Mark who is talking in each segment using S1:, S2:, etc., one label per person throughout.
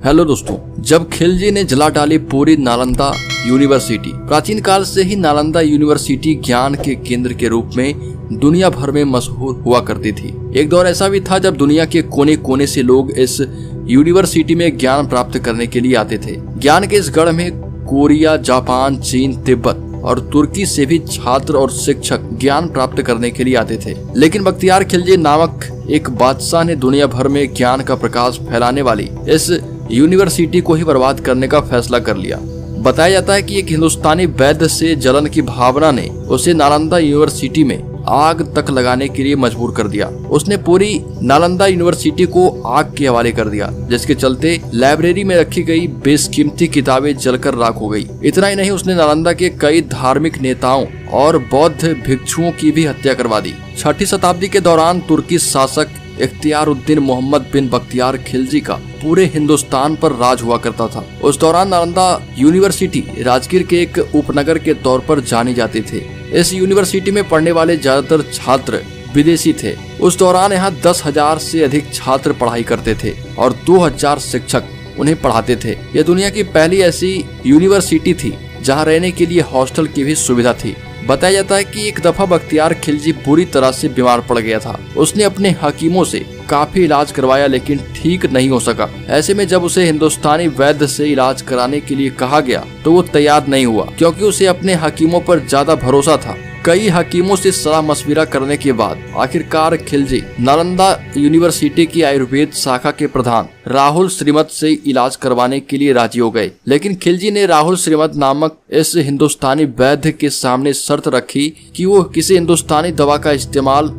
S1: Hello दोस्तों, जब खिलजी ने जला डाली पूरी नालंदा यूनिवर्सिटी। प्राचीन काल से ही नालंदा यूनिवर्सिटी ज्ञान के केंद्र के रूप में दुनिया भर में मशहूर हुआ करती थी। एक दौर ऐसा भी था जब दुनिया के कोने कोने से लोग इस यूनिवर्सिटी में ज्ञान प्राप्त करने के लिए आते थे। ज्ञान के इस गढ़ में कोरिया, जापान, चीन, तिब्बत और तुर्की से भी छात्र और शिक्षक ज्ञान प्राप्त करने के लिए आते थे। लेकिन बख्तियार खिलजी नामक एक बादशाह ने दुनिया भर में ज्ञान का प्रकाश फैलाने वाली इस यूनिवर्सिटी को ही बर्बाद करने का फैसला कर लिया। बताया जाता है कि एक हिंदुस्तानी वैद्य से जलन की भावना ने उसे नालंदा यूनिवर्सिटी में आग तक लगाने के लिए मजबूर कर दिया। उसने पूरी नालंदा यूनिवर्सिटी को आग के हवाले कर दिया, जिसके चलते लाइब्रेरी में रखी गई बेशकीमती किताबें जलकर राख हो गई। इतना ही नहीं, उसने नालंदा के कई धार्मिक नेताओं और बौद्ध भिक्षुओं की भी हत्या करवा दी। 6ठी शताब्दी के दौरान तुर्की शासक इख्तियारुद्दीन मोहम्मद बिन बख्तियार खिलजी का पूरे हिंदुस्तान पर राज हुआ करता था। उस दौरान नालंदा यूनिवर्सिटी राजगीर के एक उपनगर के तौर पर जानी जाती थी। इस यूनिवर्सिटी में पढ़ने वाले ज्यादातर छात्र विदेशी थे। उस दौरान यहाँ 10,000 से अधिक छात्र पढ़ाई करते थे और 2,000 शिक्षक उन्हें पढ़ाते थे। यह दुनिया की पहली ऐसी यूनिवर्सिटी थी जहाँ रहने के लिए हॉस्टल की भी सुविधा थी। बताया जाता है कि एक दफा बख्तियार खिलजी बुरी तरह से बीमार पड़ गया था। उसने अपने हकीमों से काफी इलाज करवाया लेकिन ठीक नहीं हो सका। ऐसे में जब उसे हिंदुस्तानी वैद्य से इलाज कराने के लिए कहा गया तो वो तैयार नहीं हुआ, क्योंकि उसे अपने हकीमों पर ज्यादा भरोसा था। कई हकीमों से सलाह मशविरा करने के बाद आखिरकार खिलजी नालंदा यूनिवर्सिटी की आयुर्वेद शाखा के प्रधान राहुल श्रीमत से इलाज करवाने के लिए राजी हो गए। लेकिन खिलजी ने राहुल श्रीमत नामक इस हिंदुस्तानी वैद्य के सामने शर्त रखी कि वो किसी हिंदुस्तानी दवा का इस्तेमाल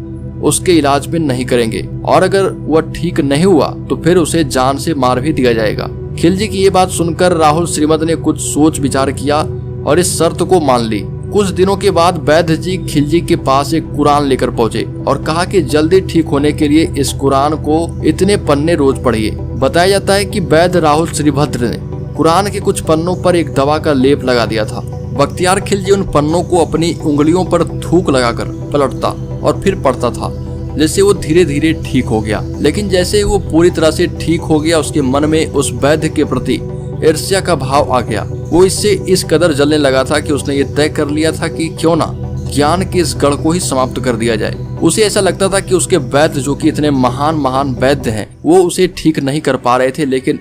S1: उसके इलाज में नहीं करेंगे और अगर वह ठीक नहीं हुआ तो फिर उसे जान से मार भी दिया जाएगा। खिलजी की ये बात सुनकर राहुल श्रीमत ने कुछ सोच विचार किया और इस शर्त को मान ली। कुछ दिनों के बाद वैद्य जी खिलजी के पास एक कुरान लेकर पहुंचे और कहा कि जल्दी ठीक होने के लिए इस कुरान को इतने पन्ने रोज पढ़िए। बताया जाता है कि वैद्य राहुल श्रीभद्र ने कुरान के कुछ पन्नों पर एक दवा का लेप लगा दिया था। बख्तियार खिलजी उन पन्नों को अपनी उंगलियों पर थूक लगाकर पलटता और फिर पढ़ता था, जिससे वो धीरे धीरे ठीक हो गया। लेकिन जैसे वो पूरी तरह से ठीक हो गया, उसके मन में उस वैद्य के प्रति ईर्ष्या का भाव आ गया। वो इससे इस कदर जलने लगा था कि उसने ये तय कर लिया था कि क्यों ना ज्ञान के इस गढ़ को ही समाप्त कर दिया जाए। उसे ऐसा लगता था कि उसके वैद्य, जो कि इतने महान वैद्य हैं, वो उसे ठीक नहीं कर पा रहे थे, लेकिन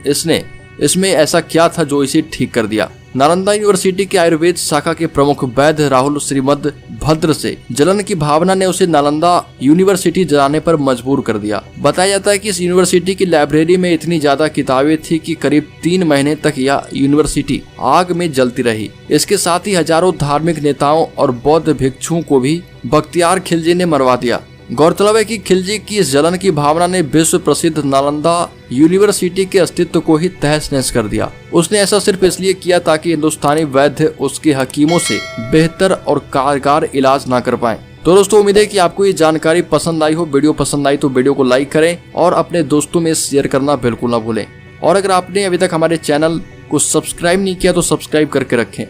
S1: इसमें ऐसा क्या था जो इसे ठीक कर दिया। नालंदा यूनिवर्सिटी के आयुर्वेद शाखा के प्रमुख वैद्य राहुल श्रीमद भद्र से जलन की भावना ने उसे नालंदा यूनिवर्सिटी जाने पर मजबूर कर दिया। बताया जाता है कि इस यूनिवर्सिटी की लाइब्रेरी में इतनी ज्यादा किताबें थी कि करीब 3 महीने तक यह यूनिवर्सिटी आग में जलती रही। इसके साथ ही हजारों धार्मिक नेताओं और बौद्ध भिक्षुओं को भी बख्तियार खिलजी ने मरवा दिया। गौरतलब है कि खिलजी की इस जलन की भावना ने विश्व प्रसिद्ध नालंदा यूनिवर्सिटी के अस्तित्व को ही तहस नहस कर दिया। उसने ऐसा सिर्फ इसलिए किया ताकि हिंदुस्तानी वैद्य उसके हकीमों से बेहतर और कारगर इलाज ना कर पाए। तो दोस्तों, उम्मीद है कि आपको ये जानकारी पसंद आई हो। वीडियो पसंद आई तो वीडियो को लाइक करें और अपने दोस्तों में शेयर करना बिल्कुल ना भूलें। और अगर आपने अभी तक हमारे चैनल को सब्सक्राइब नहीं किया तो सब्सक्राइब करके रखें।